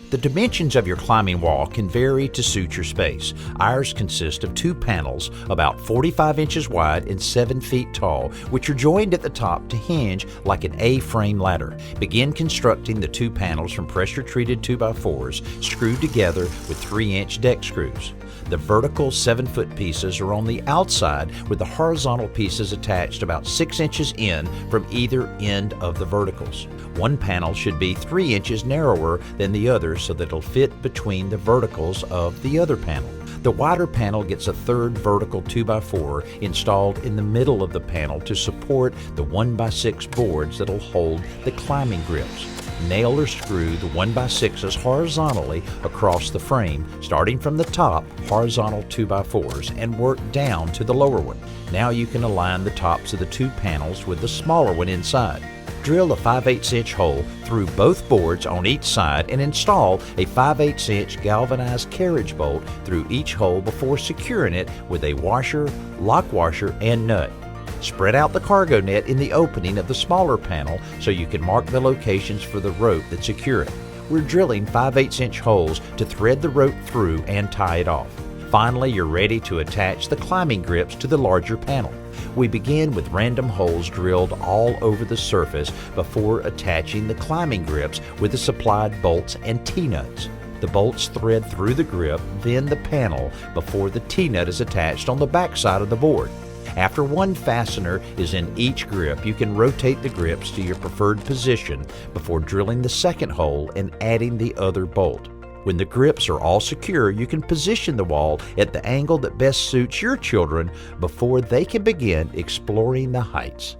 The dimensions of your climbing wall can vary to suit your space. Ours consist of 2 panels about 45 inches wide and 7 feet tall, which are joined at the top to hinge like an A-frame ladder. Begin constructing the 2 panels from pressure-treated 2x4s screwed together with 3-inch deck screws. The vertical 7-foot pieces are on the outside with the horizontal pieces attached about 6 inches in from either end of the verticals. One panel should be 3 inches narrower than the other so that it'll fit between the verticals of the other panel. The wider panel gets a third vertical 2x4 installed in the middle of the panel to support the 1x6 boards that'll hold the climbing grips. Nail or screw the 1x6s horizontally across the frame, starting from the top horizontal 2x4s and work down to the lower one. Now you can align the tops of the 2 panels with the smaller one inside. Drill a 5/8 inch hole through both boards on each side and install a 5/8 inch galvanized carriage bolt through each hole before securing it with a washer, lock washer, and nut. Spread out the cargo net in the opening of the smaller panel so you can mark the locations for the rope that secure it. We're drilling 5/8 inch holes to thread the rope through and tie it off. Finally, you're ready to attach the climbing grips to the larger panel. We begin with random holes drilled all over the surface before attaching the climbing grips with the supplied bolts and T-nuts. The bolts thread through the grip, then the panel, before the T-nut is attached on the back side of the board. After one fastener is in each grip, you can rotate the grips to your preferred position before drilling the second hole and adding the other bolt. When the grips are all secure, you can position the wall at the angle that best suits your children before they can begin exploring the heights.